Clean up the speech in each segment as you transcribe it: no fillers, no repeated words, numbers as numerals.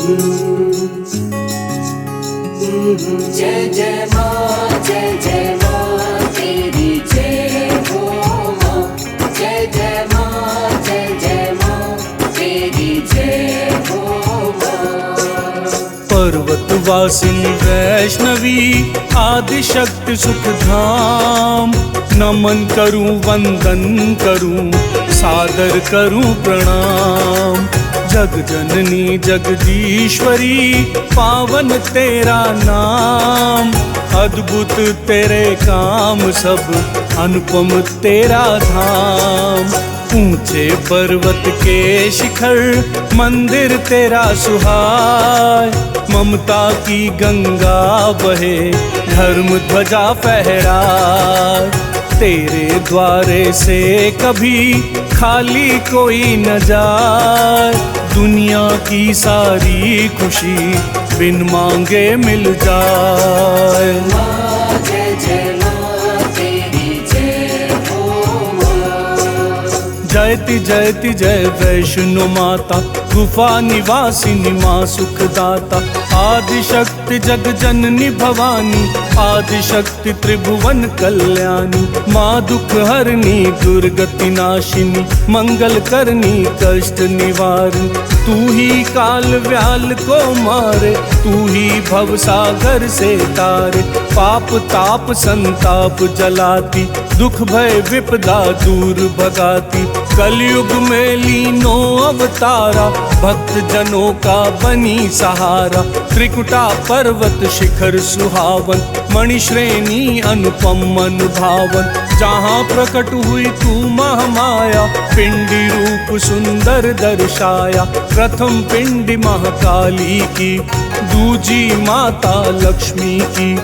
जय जय माँ, जय जय माँ, तेरी जय हो माँ। जय जय माँ, जय माँ, तेरी जय हो माँ। पर्वतवासिनी वैष्णवी आदिशक्ति सुखधाम, नमन करूं वंदन करूं सादर करूं प्रणाम। जग जननी जगदीश्वरी पावन तेरा नाम, अद्भुत तेरे काम सब अनुपम तेरा धाम। ऊंचे पर्वत के शिखर मंदिर तेरा सुहाय, ममता की गंगा बहे धर्म ध्वजा फहराए। तेरे द्वारे से कभी खाली कोई न जाए, दुनिया की सारी खुशी बिन मांगे मिल जाए। माँ जय जय माँ, तेरी जय हो माँ। जयति जयति जय वैष्णो माता, गुफा निवासिनी माँ सुखदाता। आदिशक्ति जग जननी भवानी, आदिशक्ति त्रिभुवन कल्याणी। माँ दुख हरनी दुर्गति नाशिनी, मंगल करनी कष्ट निवारणी। तू ही काल व्याल को मारे, तू ही भव सागर से तारे। पाप ताप संताप जलाती, दुख भय विपदा दूर भगाती। कलयुग में लीनो अवतारा, भक्त जनों का बनी सहारा। त्रिकुटा पर्वत शिखर सुहावन, मणि श्रेणी अनुपम अनुभावन। जहाँ प्रकट हुई तू महामाया, पिंडी रूप सुंदर दर्शाया। प्रथम पिंडी महाकाली की, दूजी माता लक्ष्मी की,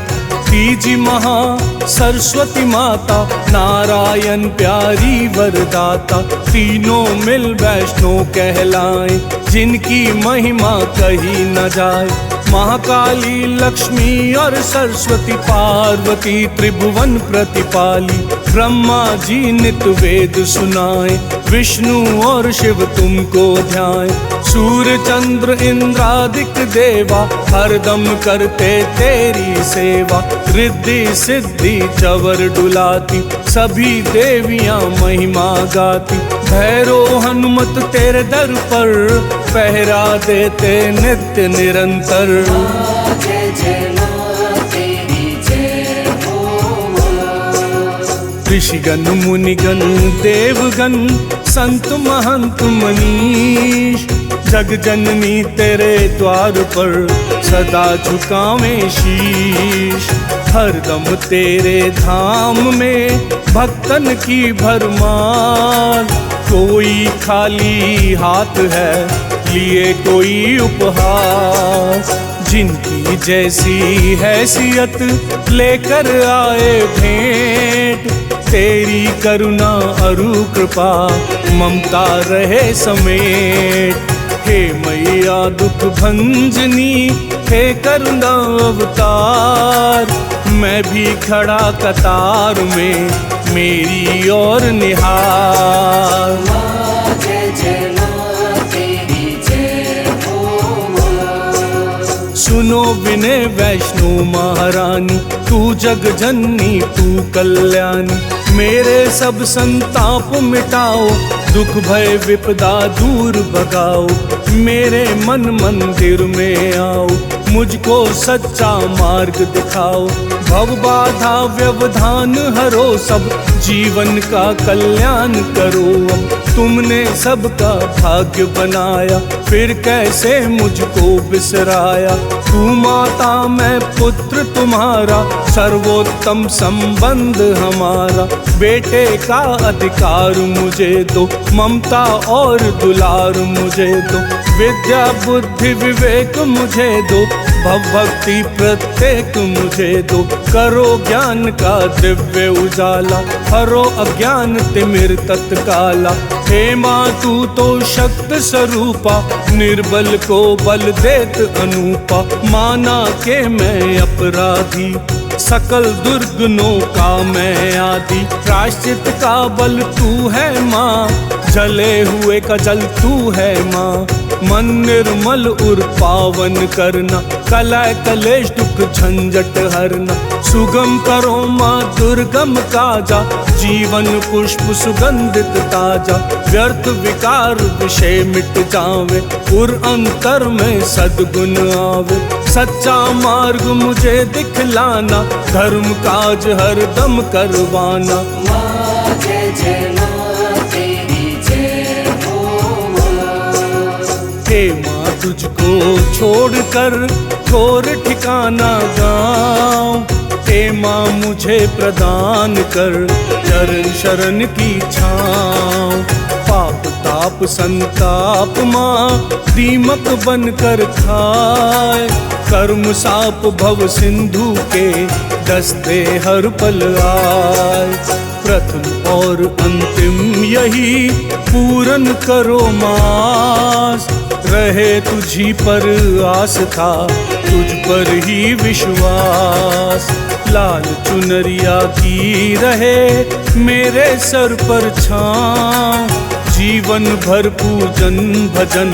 तीजी महा सरस्वती माता। नारायण प्यारी वरदाता, तीनों मिल वैष्णो कहलाएं, जिनकी महिमा कही न जाए। महाकाली लक्ष्मी और सरस्वती पार्वती त्रिभुवन प्रतिपाली। ब्रह्मा जी नित वेद सुनाए, विष्णु और शिव तुमको ध्याए। सूर्य चंद्र इंद्रादिक देवा, हरदम करते तेरी सेवा। रिद्धि सिद्धि चवर डुलाती, सभी देवियां महिमा गाती। भैरो हनुमत तेरे दर पर, पहरा देते नित्य निरंतर। जय जय माँ, तेरी जय हो माँ। ऋषिगण मुनिगण देवगण संत महंत मनीष, जग जननी तेरे द्वार पर सदा झुकावें शीश। हरदम तेरे धाम में भक्तन की भरमार, कोई खाली हाथ है लिए कोई उपहार। जिनकी जैसी हैसियत लेकर आए भेंट, तेरी करुणा अरु कृपा ममता रहे समेत। हे मैया दुख भंजनी, हे करुणा अवतार। मैं भी खड़ा कतार में मेरी और निहार। माँ जय जय माँ, तेरी जय हो माँ। सुनो विनय वैष्णो महारानी, तू जग जननी तू कल्याणी। मेरे सब संताप मिटाओ, दुख भय विपदा दूर भगाओ। मेरे मन मंदिर में आओ, मुझको सच्चा मार्ग दिखाओ। भव बाधा व्यवधान हरो सब, जीवन का कल्याण करो अब। तुमने सबका भाग्य बनाया, फिर कैसे मुझको बिसराया। तू माता मैं पुत्र तुम्हारा, सर्वोत्तम संबंध हमारा। बेटे का अधिकार मुझे दो, ममता और दुलार मुझे दो। विद्या बुद्धि विवेक मुझे दो, भव भक्ति प्रत्येक मुझे दो। करो ज्ञान का दिव्य उजाला, हरो अज्ञान तिमिर तत्काला। हे माँ तू तो शक्त स्वरूपा, निर्बल को बल देत अनूपा। माना के मैं अपराधी, सकल दुर्गुणों का मैं आदि। प्रायश्चित का बल तू है माँ, जले हुए का जल तू है माँ। मन निर्मल उर पावन करना, कलय कलेश दुख झंझट हरना। सुगम करो माँ दुर्गम काजा, जीवन पुष्प सुगंधित ताजा। व्यर्थ विकार विषय मिट जावे, उर अंतर में सद्गुण आवे। सच्चा मार्ग मुझे दिखलाना, धर्म काज हर दम करवाना। माँ जय जय माँ तेरी जय हो माँ। हे माँ तुझको छोड़कर घोर ठिकाना गाँव। हे माँ मुझे प्रदान कर चरण शरण की छाँव। पाप ताप संताप माँ दीमक बनकर खाए। कर्म साप भव सिंधु के दस्ते हर पल आए। प्रथम और अंतिम यही पूरन करो मास। रहे तुझी पर आस्था, तुझ पर ही विश्वास। लाल चुनरिया की रहे मेरे सर पर छाँव। जीवन भर पूजन भजन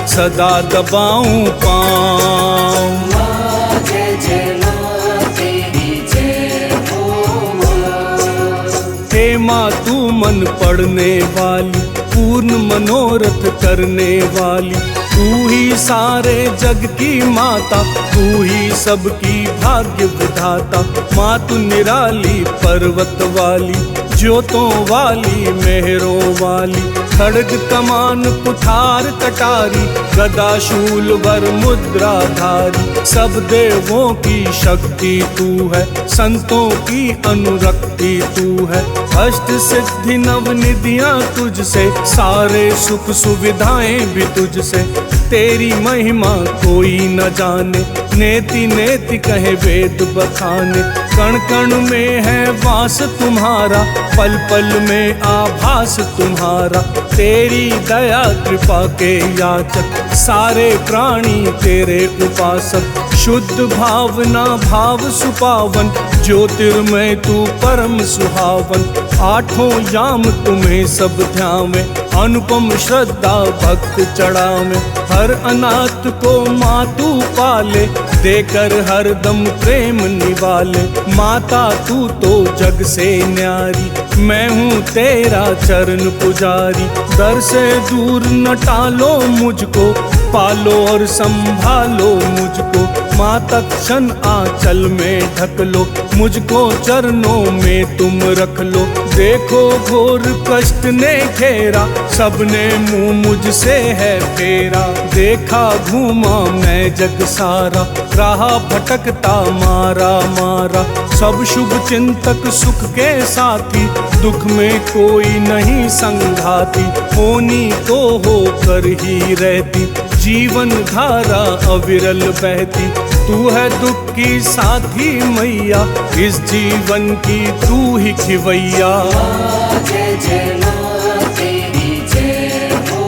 सदा दबाऊं पाँव। माँ जय जय माँ तेरी जय हो माँ। हे माँ तू मन पढ़ने वाली, पूर्ण मनोरथ करने वाली। तू ही सारे जग की माता, तू ही सबकी भाग्य विधाता। माँ तू निराली पर्वत वाली, ज्योतों वाली मेहरों वाली। खड्ग कमान कुठार कटारी, गदा शूल वर मुद्राधारी। सब देवों की शक्ति तू है, संतों की अनुरक्ति तू है। अष्ट सिद्धि नव निधियां तुझसे, सारे सुख सुविधाएं भी तुझसे। तेरी महिमा कोई न जाने, नेति नेति कहे वेद बखाने। कण कण में है वास तुम्हारा, पल पल में आभास तुम्हारा। तेरी दया कृपा के याचक, सारे प्राणी तेरे उपासक। शुद्ध भावना भाव सुपावन, ज्योतिर्मय तू परम सुहावन। आठों याम तुम्हें सब ध्यावे, अनुपम श्रद्धा भक्त चढ़ावे। हर अनाथ को माँ तू पाले, देकर हर दम प्रेम निवाले। माता तू तो जग से न्यारी, मैं हूँ तेरा चरण पुजारी। दर से दूर न टालो मुझको, पालो और संभालो मुझको। माता क्षण आंचल में ढक लो, मुझको चरणों में तुम रख लो। देखो घोर कष्ट ने घेरा, सबने मुंह मुझसे है फेरा। देखा घूमा मैं जग सारा, रहा भटकता मारा मारा। सब शुभ चिंतक सुख के साथी, दुख में कोई नहीं संघाती। होनी तो होकर ही रहती, जीवन धारा अविरल बहती। तू है दुख की साथी मैया, इस जीवन की तू ही खिवैया। माँ जय जय माँ तेरी जय हो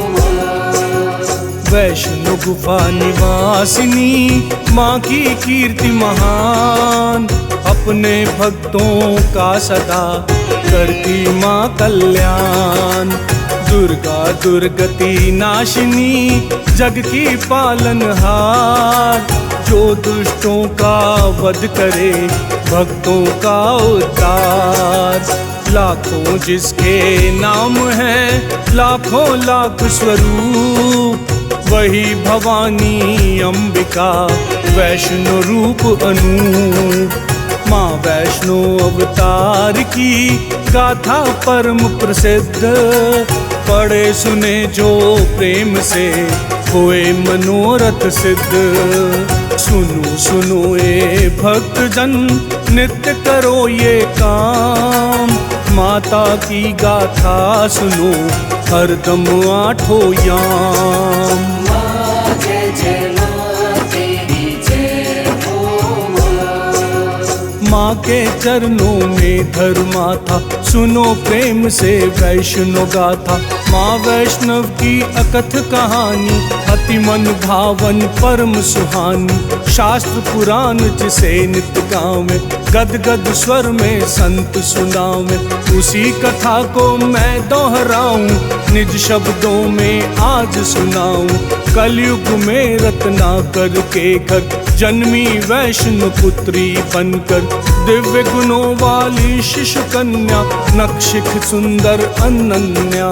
माँ। वैष्णो गुफा निवासिनी माँ की कीर्ति महान। अपने भक्तों का सदा करती माँ कल्याण। दुर्गा दुर्गति नाशिनी, जग की पालनहार। जो दुष्टों का वध करे, भक्तों का उद्धार। लाखों जिसके नाम है, लाखों लाख स्वरूप। वही भवानी अंबिका, वैष्णो रूप अनूप। माँ वैष्णो अवतार की गाथा परम प्रसिद्ध। पढ़े सुने जो प्रेम से, हुए मनोरथ सिद्ध। सुनो सुनो ये भक्त जन, नित्य करो ये काम। माता की गाथा सुनो, हरदम आठों याम। माँ जय जय माँ तेरी जय हो माँ। माँ के चरणों में धर्मा था, सुनो प्रेम से वैष्णो गाथा। माँ वैष्णव की अकथ कहानी, अति मन भावन परम सुहानी। शास्त्र पुराण जिसे नित्य गावे, गद गद स्वर में संत सुनावे। उसी कथा को मैं दोहराऊं, निज शब्दों में आज सुनाऊं। कलयुग में रत्नाकर के घर जन्मी वैष्णव पुत्री बनकर, दिव्य गुणों वाली शिशु कन्या, नक्षिक सुंदर अनन्या।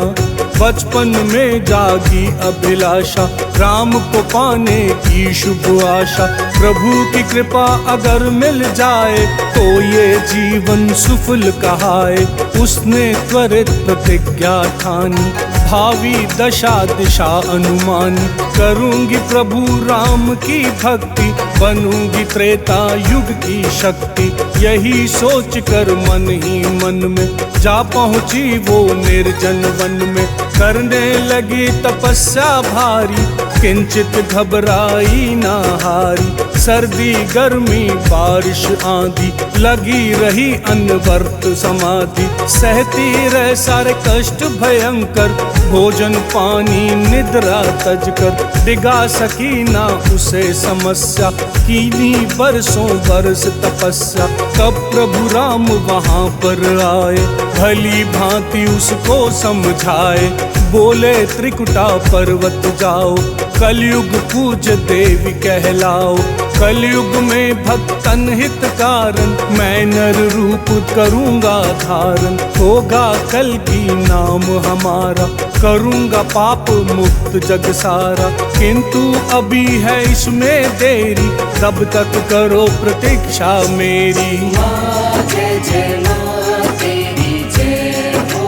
बचपन में जागी अभिलाषा, राम को पाने की शुभ आशा। प्रभु की कृपा अगर मिल जाए, तो ये जीवन सफल कहाए। उसने त्वरित प्रतिज्ञा ठानी, भावी दशा दिशा अनुमानी। करूंगी प्रभु राम की भक्ति, बनूंगी त्रेता युग की शक्ति। यही सोच कर मन ही मन में जा पहुंची वो निर्जन वन में। करने लगी तपस्या भारी, किंचित घबराई ना हारी। सर्दी गर्मी बारिश आंधी, लगी रही अनवर्त समाधि। सहती रह सारे कष्ट भयंकर, भोजन पानी निद्रा तज कर। डिगा सकी ना उसे समस्या, कीनी बरसों बरस तपस्या। कब प्रभु राम वहां पर आए, भली भांति उसको समझाए। बोले त्रिकुटा पर्वत जाओ, कलयुग पूज देवी कहलाओ। कलयुग में भक्तन हित कारण, मैं नर रूप करूंगा धारण। होगा कल की नाम हमारा, करूंगा पाप मुक्त जग सारा। किंतु अभी है इसमें देरी, तब तक करो प्रतीक्षा मेरी। माँ जय जय माँ तेरी जय हो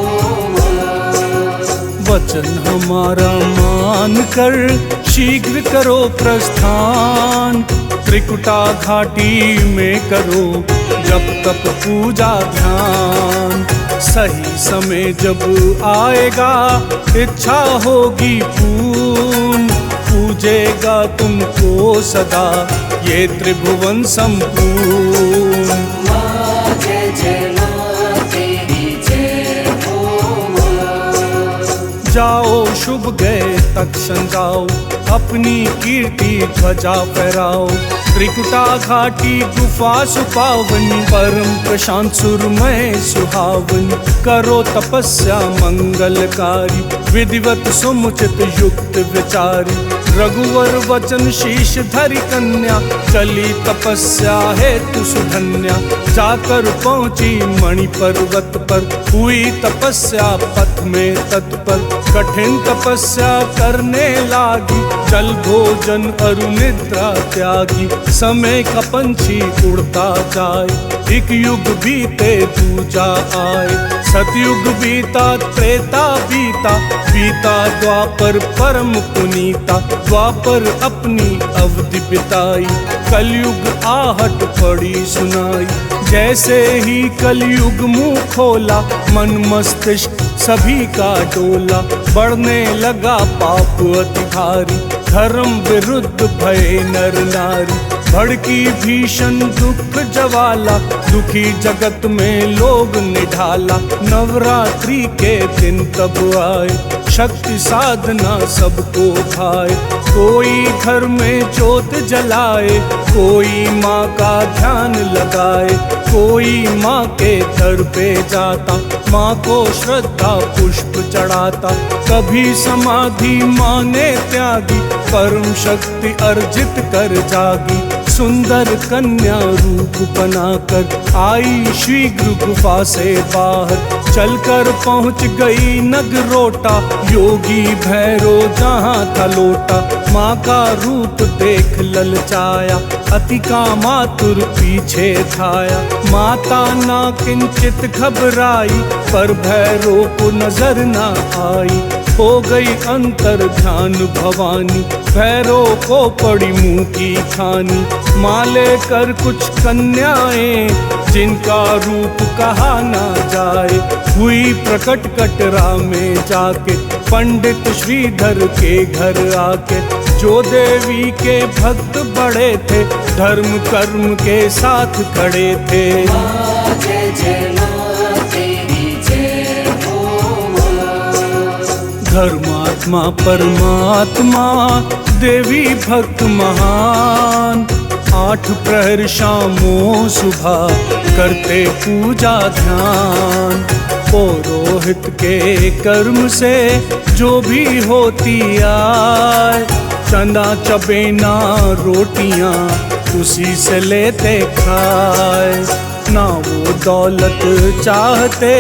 माँ। वचन हमारा मान कर शीघ्र करो प्रस्थान। त्रिकुटा घाटी में करो जब तक पूजा ध्यान। सही समय जब आएगा, इच्छा होगी पूर्ण। पूजेगा तुमको सदा ये त्रिभुवन संपूर्ण। माँ जय जय माँ तेरी जय हो माँ। जाओ शुभ गए तक्षण जाओ, अपनी कीर्ति ध्वजा फहराओ। त्रिकुटा घाटी गुफा सुपावनी, परम प्रशांत सुरमय सुहावनी। करो तपस्या मंगलकारी, विधिवत सुमुचित युक्त विचारी। रघुवर वचन शीश धरी कन्या, चली तपस्या हेतु सुधन्या। जाकर पहुंची मणि पर्वत पर, हुई तपस्या पथ में तत्पर। कठिन तपस्या करने लागी, चल भोजन अरु निद्रा त्यागी। समय का पंछी उड़ता जाए, एक युग बीते दूजा आए। सतयुग बीता त्रेता बीता, बीता द्वापर परम पुनीता। द्वापर अपनी अवधि बिताई, कलयुग आहट पड़ी सुनाई। जैसे ही कलयुग मुंह खोला, मन मस्तिष्क सभी का डोला। बढ़ने लगा पाप अति भारी, धर्म विरुद्ध भय नर नारी। भड़की भीषण दुख ज्वाला, दुखी जगत में लोग निढाला। नवरात्रि के दिन तब आए, शक्ति साधना सबको भाए। कोई घर में ज्योत जलाए, कोई माँ का ध्यान लगाए। कोई माँ के दर पे जाता, माँ को श्रद्धा पुष्प चढ़ाता। कभी समाधि माँ ने त्यागी, परम शक्ति अर्जित कर जागी। सुंदर कन्या रूप बनाकर आई शीघ्र गुफा से बाहर। चलकर पहुंच गई नगरोटा, योगी भैरो जहाँ था लोटा। माँ का रूप देख ललचाया, अति का मातुर पीछे धाया। माता ना किंचित घबराई, पर भैरो को नजर ना आई। हो गई अंतर ध्यान भवानी, भैरो को पड़ी मुंह की खानी। माँ लेकर कुछ कन्याएं, जिनका रूप कहा ना जाए। हुई प्रकट कटरा में जाके, पंडित श्रीधर के घर आके। जो देवी के भक्त बड़े थे, धर्म कर्म के साथ खड़े थे। माँ जय जय माँ तेरी जय हो माँ। धर्मात्मा परमात्मा, देवी भक्त महान। 8 प्रहर शामों सुबह करते पूजा ध्यान। पुरोहित के कर्म से जो भी होती आय, चंदा चबेना रोटियां उसी से लेते खाए। ना वो दौलत चाहते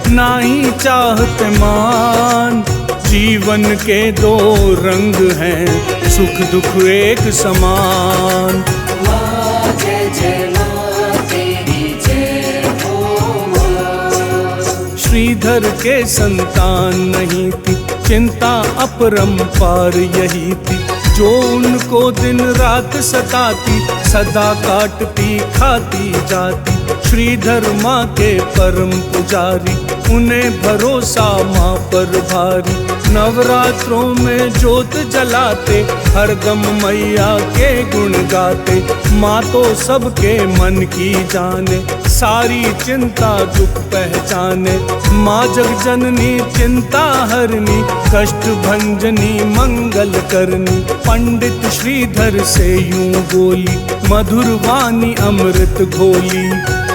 ना ही चाहते मान, जीवन के 2 रंग हैं सुख दुख एक समान। माँ जय जय माँ तेरी जय हो माँ। श्रीधर के संतान नहीं थी, चिंता अपरंपार यही थी जो उनको दिन रात सताती, सदा काटती खाती जाती। श्रीधर माँ के परम पुजारी, उन्हें भरोसा माँ पर भारी। नवरात्रों में ज्योत जलाते, हरदम मैया के गुण गाते। माँ तो सबके मन की जाने, सारी चिंता दुख पहचाने। माँ जग जननी चिंता हरनी, कष्ट भंजनी मंगल करनी। पंडित श्रीधर से यूं बोली, मधुर वाणी अमृत घोली।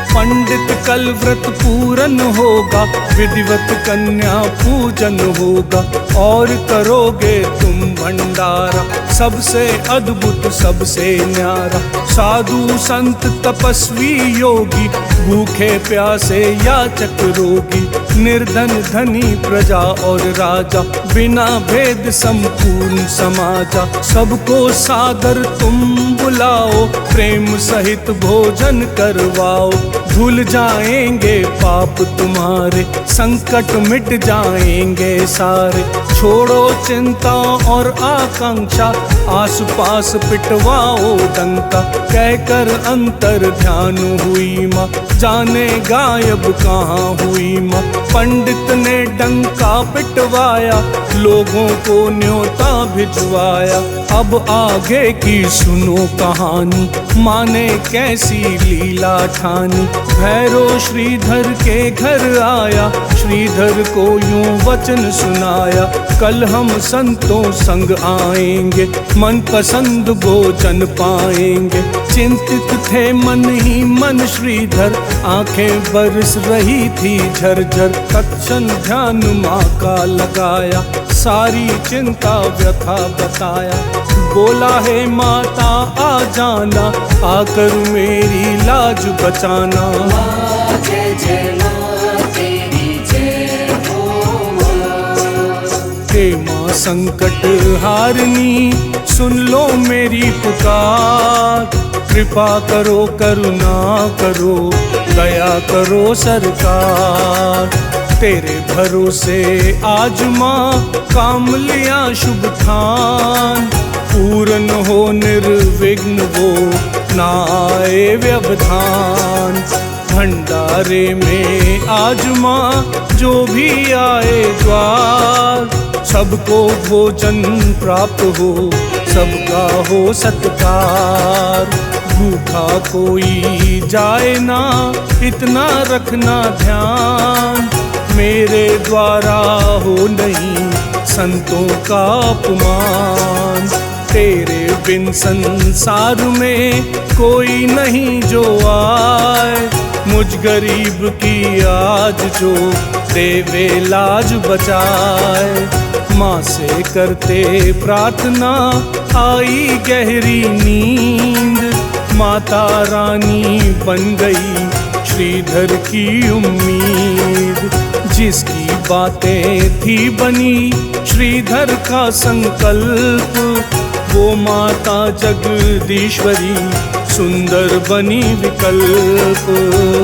पंडित कल व्रत पूरन होगा, विधिवत कन्या पूजन होगा। और करोगे तुम भंडारा, सबसे अद्भुत सबसे न्यारा। साधु संत तपस्वी योगी, भूखे प्यासे याचक रोगी। निर्धन धनी प्रजा और राजा, बिना भेद संपूर्ण समाजा। सबको सादर तुम बुलाओ, प्रेम सहित भोजन करवाओ। धुल जाएंगे पाप तुम्हारे, संकट मिट जाएंगे सारे। छोड़ो चिंता और आकांक्षा, आस पास पिटवाओ डंका। कहकर अंतर ध्यान हुई माँ, जाने गायब कहाँ हुई माँ। पंडित ने डंका पिटवाया, लोगों को न्योता भिजवाया। अब आगे की सुनो कहानी, माँ ने कैसी लीला ठानी। भैरव श्रीधर के घर आया, श्रीधर को यूं वचन सुनाया। कल हम संतों संग आएंगे, मन पसंद भोजन पाएंगे। चिंतित थे मन ही मन श्रीधर, आंखें बरस रही थी झरझर। तत्क्षण ध्यान माँ का लगाया, सारी चिंता व्यथा बताया। बोला है माता आ जाना, आकर मेरी लाज बचाना। माँ जय जय माँ तेरी जय हो माँ। हे माँ संकट हारनी, सुन लो मेरी पुकार। कृपा करो करुणा करो, दया करो सरकार। तेरे भरोसे आज माँ काम लिया शुभ ठान। पूर्ण हो निर्विघ्न वो, ना आए व्यवधान। भंडारे में आज माँ जो भी आए द्वार, सबको भोजन प्राप्त हो, सबका हो सत्कार। भूखा कोई जाए ना, इतना रखना ध्यान। मेरे द्वारा हो नहीं संतों का अपमान। तेरे बिन संसार में कोई नहीं जो आए, मुझ गरीब की आज जो देवे लाज बचाए। माँ से करते प्रार्थना आई गहरी नींद, माता रानी बन गई श्रीधर की उम्मीद। जिसकी बातें थी बनी श्रीधर का संकल्प, वो माता जगदीश्वरी सुंदर बनी विकल्प।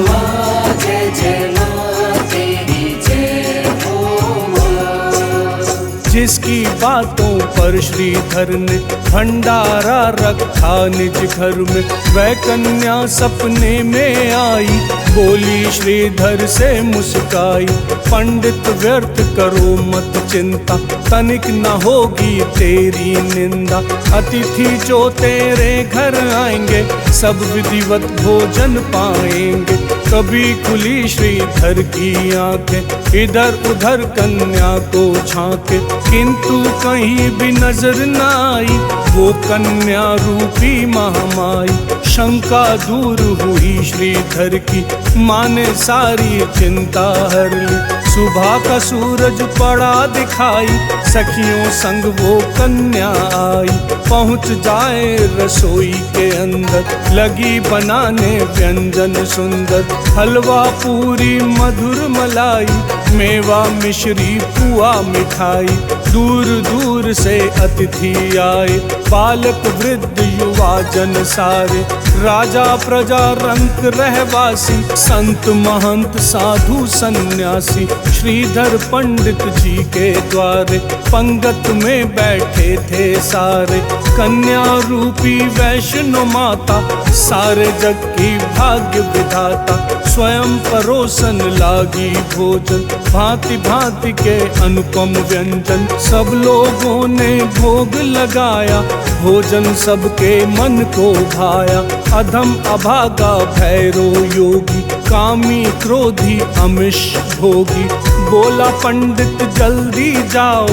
माँ जय जय माँ तेरी जय हो माँ। जिसकी बातों पर श्रीधर ने भंडारा रखा निज घर में, वह कन्या सपने में आई, बोली श्रीधर से मुस्काई। पंडित व्यर्थ करो मत चिंता, तनिक न होगी तेरी निंदा। अतिथि जो तेरे घर आएंगे, सब विधिवत भोजन पाएंगे। कभी खुली श्रीधर की आंखें इधर उधर कन्या को झांके, किंतु कहीं भी नजर न आई वो कन्या रूपी महामाई। शंका दूर हुई श्रीधर की, माँ ने सारी चिंता हर ली। सुबह का सूरज पड़ा दिखाई, सखियों संग वो कन्या आई। पहुँच जाए रसोई के अंदर, लगी बनाने व्यंजन सुंदर। हलवा पूरी मधुर मलाई, मेवा मिश्री पुआ मिठाई। दूर दूर से अतिथि आए, बालक वृद्ध युवा जन सारे। राजा प्रजा रंक रहवासी, संत महंत साधु सन्यासी। श्रीधर पंडित जी के द्वारे, पंगत में बैठे थे सारे। कन्या रूपी वैष्णो माता, सारे जग की भाग्य विधाता। स्वयं परोसन लागी भोजन, भांति भांति के अनुपम व्यंजन। सब लोगों ने भोग लगाया, भोजन सबके मन को भाया। अधम अभागा भैरो योगी, कामी क्रोधी अमिष भोगी। बोला पंडित जल्दी जाओ,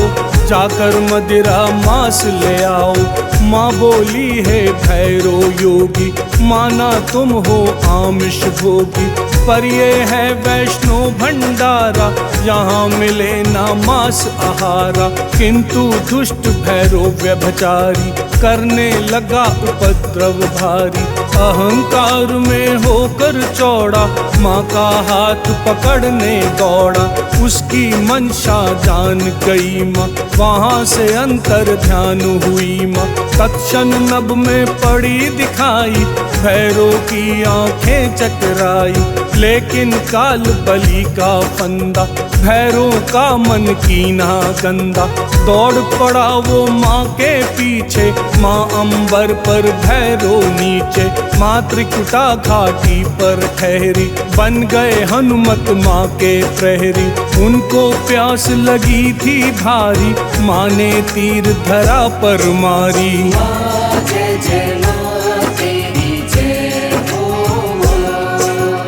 जाकर मदिरा मांस ले आओ। माँ बोली है भैरो योगी, माना तुम हो आमिष भोगी। पर ये है वैष्णो भंडारा, यहाँ मिले ना मांस आहारा। किंतु दुष्ट भैरो व्यभिचारी, करने लगा उपद्रव भारी। अहंकार में होकर चौड़ा, माँ का हाथ पकड़ने दौड़ा। उसकी मंशा जान गई माँ, वहाँ से अंतर ध्यान हुई माँ। तत्क्षण नभ में पड़ी दिखाई, भैरो की आंखें चकराई। लेकिन काल बलि का फंदा, भैरो का मन कीना गंदा। दौड़ पड़ा वो माँ के पीछे, माँ अंबर पर भैरो नीचे। माँ त्रिकुटा घाटी पर ठहरी, बन गए हनुमत माँ के प्रहरी। उनको प्यास लगी थी भारी, माँ ने तीर धरा पर मारी। जय जय माँ तेरी जय हो माँ।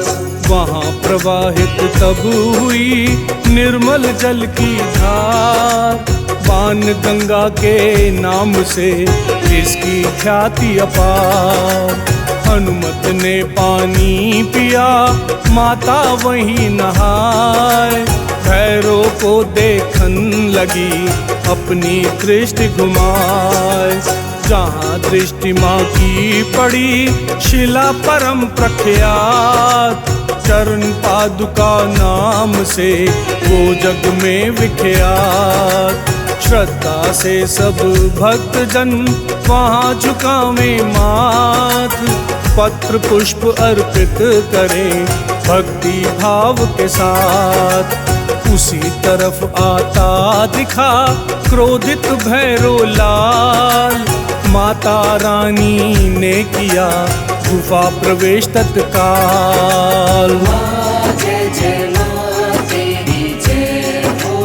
वहाँ प्रवाहित तब हुई निर्मल जल की धार। बाण गंगा के नाम से जिसकी ख्याति अपार। हनुमत ने पानी पिया, माता वहीं नहाए। भैरो को देखन लगी, अपनी दृष्टि घुमाए। जहाँ दृष्टि माँ की पड़ी, शिला परम प्रख्यात। चरण पादुका नाम से वो जग में विख्यात। श्रद्धा से सब भक्त जन वहाँ झुकावे माथ। पत्र पुष्प अर्पित करें भक्ति भाव के साथ। उसी तरफ आता दिखा क्रोधित भैरो लाल। माता रानी ने किया गुफा प्रवेश तत्काल। जय जय माँ तेरी जय हो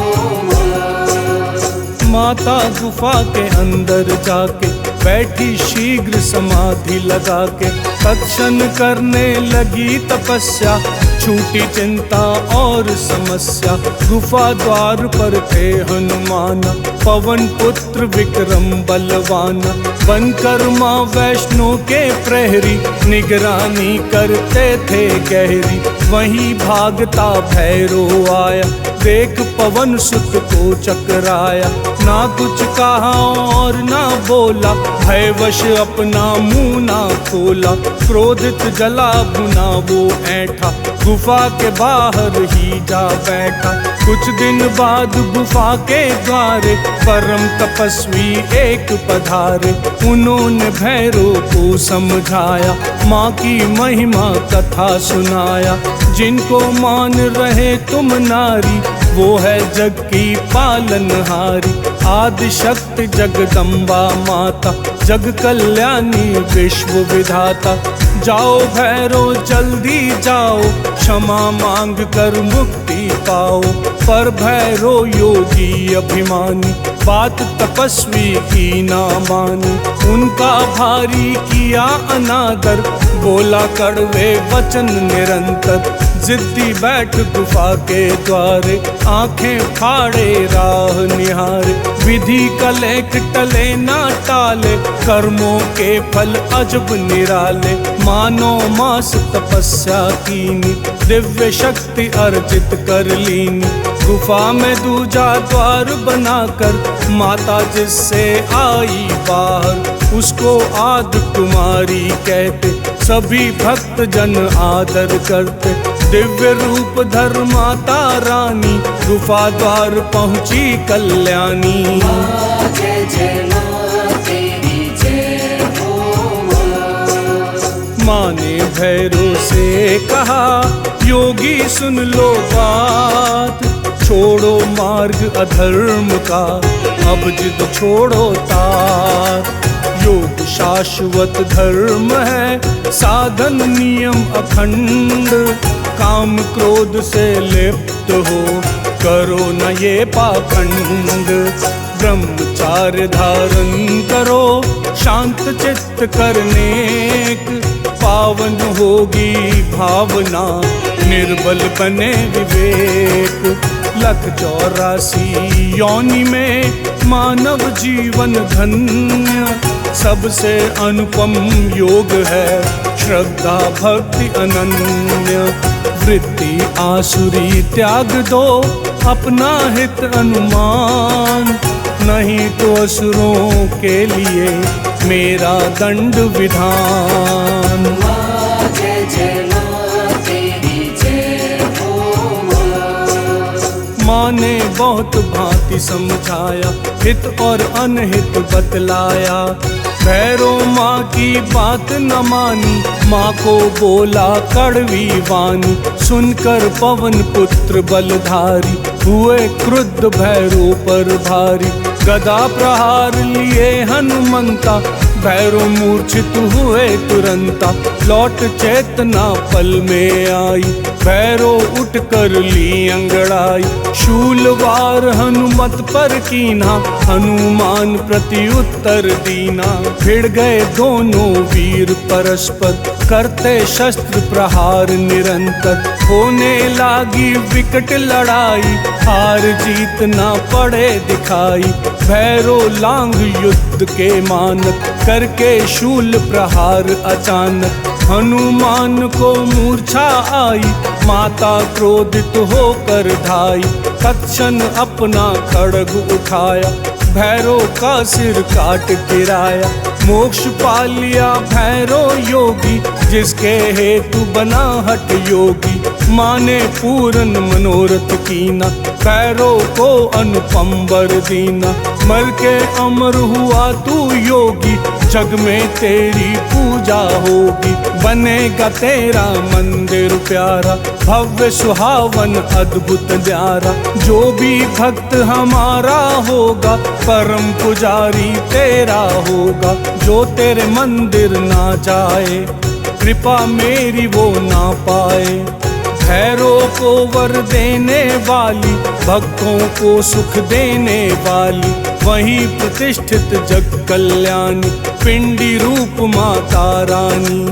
माँ। माता गुफा के अंदर जाके बैठी शीघ्र समाधि लगा के। तत्क्षण करने लगी तपस्या, छूटी चिंता और समस्या। गुफा द्वार पर थे हनुमान, पवन पुत्र विक्रम बलवान। बनकर माँ वैष्णो के प्रहरी, निगरानी करते थे गहरी। वहीं भागता भैरो आया, देख पवन सुत को चकराया। ना कुछ कहा और ना बोला, भयवश अपना मुंह ना खोला। क्रोधित जला भुना वो ऐठा, गुफा के बाहर ही जा बैठा। कुछ दिन बाद गुफा के द्वारे, परम तपस्वी एक पधारे। उन्होंने भैरो को समझाया, माँ की महिमा कथा सुनाया। जिनको मान रहे तुम नारी, वो है जग की पालनहारी। आदि शक्ति जगदम्बा माता, जग कल्याणी विश्व विधाता। जाओ भैरो जल्दी जाओ, क्षमा मांग कर मुक्ति पाओ। पर भैरो योगी अभिमानी, बात तपस्वी की ना मानी। उनका भारी किया अनादर, बोला कड़वे वचन निरंतर, जिद्दी बैठ गुफा के द्वारे, आंखें फाड़े राह निहारे। विधि कलेख टले ना टाले, कर्मों के फल अजब निराले। मानो मास तपस्या कीनी, दिव्य शक्ति अर्जित कर लीनी। गुफा में दूजा द्वार बनाकर, माता जिससे आई बाहर, उसको आदि कुमारी कहते, सभी भक्त जन आदर करते। दिव्य रूप धर माता रानी, गुफा द्वार पहुंची कल्याणी। जय जय माँ तेरी जय हो माँ। माँ ने भैरव से कहा, योगी सुन लो बात, छोड़ो मार्ग अधर्म का, अब जिद छोड़ो तात। योग शाश्वत धर्म है, साधन नियम अखंड, काम क्रोध से लिप्त हो, करो न ये पाखंड। ब्रह्मचार्य धारण करो, शांत चित्त करनेक, पावन होगी भावना, निर्बल बने विवेक। लख 84 योनि में मानव जीवन धन्य, सबसे अनुपम योग है श्रद्धा भक्ति अनन्य। वृत्ति आसुरी त्याग दो, अपना हित अनुमान, नहीं तो असुरों के लिए मेरा दंड विधान। जय जय माँ तेरी जय हो माँ। माँ ने बहुत भांति समझाया, हित और अनहित बतलाया। भैरव माँ की बात न मानी, माँ को बोला कड़वी वाणी। सुनकर पवन पुत्र बलधारी, हुए क्रुद्ध भैरव पर भारी। गदा प्रहार लिए हनुमंता, भैरव मूर्छित हुए तुरंता। लौट चेतना पल में आई, भैरव उठ कर ली अंगड़ाई। शूलवार हनुमत पर कीन्हा, हनुमान प्रति उत्तर दीना। भिड़ गए दोनों वीर परस्पर, करते शस्त्र प्रहार निरंतर। होने लागी विकट लड़ाई, हार जीत ना पड़े दिखाई। भैरव लांग युद्ध के मानक, करके शूल प्रहार अचानक। हनुमान को मूर्छा आई, माता क्रोधित होकर धाई। तत्क्षण अपना खड्ग उठाया, भैरव का सिर काट गिराया। मोक्ष पा लिया भैरव योगी, जिसके हेतु बना हठ योगी। माँ ने पूर्ण मनोरथ कीना, भैरव को अनुपम वर दीना। मर के अमर हुआ तू योगी, जग में तेरी पूजा होगी। बनेगा तेरा मंदिर प्यारा, भव्य सुहावन अद्भुत न्यारा। जो भी भक्त हमारा होगा, परम पुजारी तेरा होगा। जो तेरे मंदिर ना जाए, कृपा मेरी वो ना पाए। भैरव को वर देने वाली, भक्तों को सुख देने वाली। वहीं प्रतिष्ठित जग कल्याणी, पिंडी रूप माता रानी।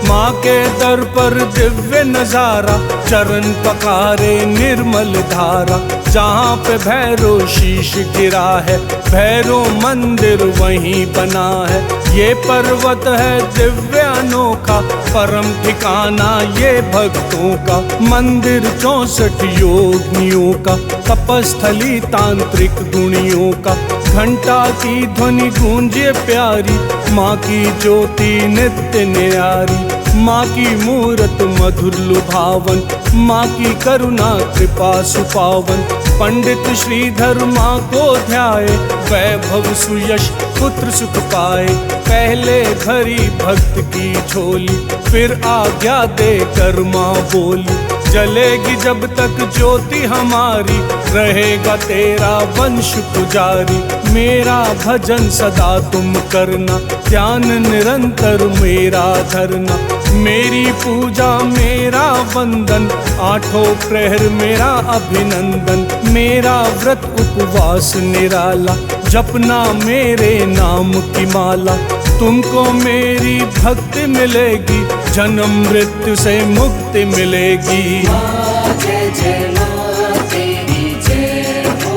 माँ के दर पर दिव्य नजारा, चरण पकारे निर्मल धारा। जहाँ पे भैरव शीश गिरा है, भैरव मंदिर वहीं बना है। ये पर्वत है दिव्य अनोखा, परम ठिकाना ये भक्तों का। मंदिर 64 योगियों का, तपस्थली तांत्रिक गुणियों का। घंटा की ध्वनि गूंजे प्यारी, माँ की ज्योति नित्य न्यारी। माँ की मूरत मधुर लुभावन, माँ की करुणा कृपा सुपावन। पंडित श्रीधर माँ को ध्याए, वैभव सुयश पुत्र सुख पाए। पहले भरी भक्त की झोली, फिर आज्ञा दे कर माँ बोली। जलेगी जब तक ज्योति हमारी, रहेगा तेरा वंश पुजारी। मेरा भजन सदा तुम करना, ध्यान निरंतर मेरा धरना। मेरी पूजा मेरा वंदन, आठों प्रहर मेरा अभिनंदन। मेरा व्रत उपवास निराला, जपना मेरे नाम की माला, तुमको मेरी भक्ति मिलेगी, जन्म मृत्यु से मुक्ति मिलेगी। माँ जय जय माँ तेरी जय हो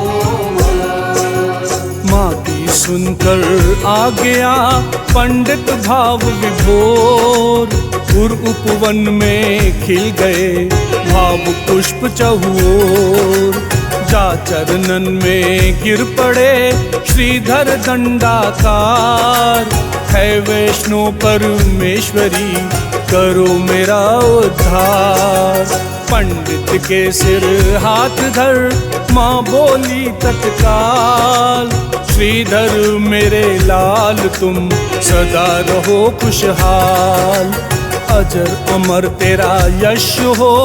माँ। माँ की सुनकर आ गया पंडित भाव विभोर, उर उपवन में खिल गए भाव पुष्प चहुओर। जा चरणन में गिर पड़े श्रीधर दंडाकार, है वैष्णो परमेश्वरी करो मेरा उद्धार। पंडित के सिर हाथ धर माँ बोली तत्काल, श्रीधर मेरे लाल तुम सदा रहो खुशहाल। अजर अमर तेरा यश हो,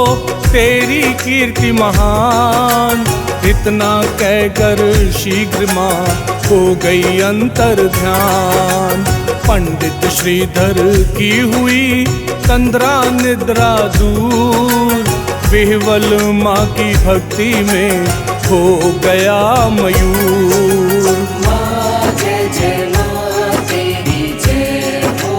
तेरी कीर्ति महान। इतना कहकर शीघ्र माँ हो गई अंतर ध्यान। पंडित श्रीधर की हुई तंद्रा निद्रा दूर, विह्वल माँ की भक्ति में हो गया मयूर। माँ जय जय माँ तेरी जय हो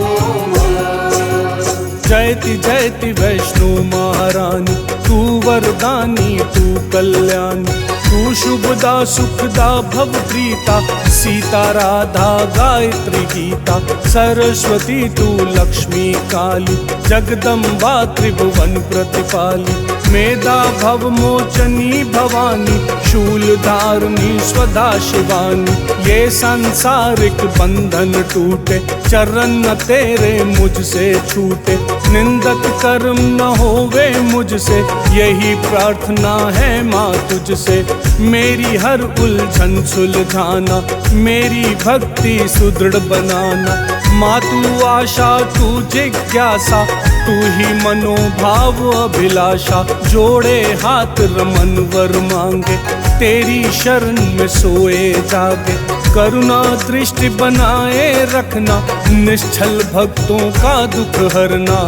माँ। जयति जयति वैष्णो महारानी, तू वरदानी तू कल्याणी। तू शुभदा सुखदा भवप्रीता, सीता राधा गायत्री गीता। सरस्वती तू लक्ष्मी काली, जगदम्बा त्रिभुवन प्रतिपाली। मेधा भव मोचनी भवानी, शूल धारणी स्वधा शिवानी। ये सांसारिक बंधन टूटे, चरण तेरे मुझसे छूटे। निंदक कर्म न होवे मुझसे, यही प्रार्थना है माँ तुझसे। मेरी हर उलझन सुलझाना, मेरी भक्ति सुदृढ़ बनाना। माँ तू आशा तू जिज्ञासा, तू ही मनोभाव अभिलाषा। जोड़े हाथ रमन वर मांगे, तेरी शरण में सोए जागे। करुणा दृष्टि बनाए रखना, निश्चल भक्तों का दुख हरना।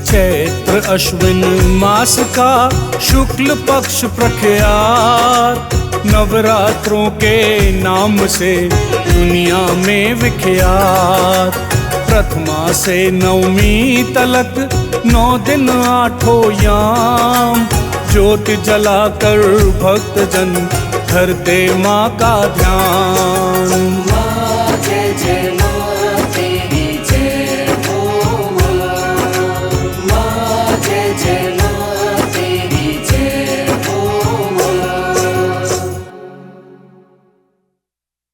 चैत्र अश्विन मास का शुक्ल पक्ष प्रख्यात, नवरात्रों के नाम से दुनिया में विख्यात। प्रथमा से नवमी तलक 9 दिन 8 याम, ज्योति जलाकर भक्तजन धरते माँ का ध्यान।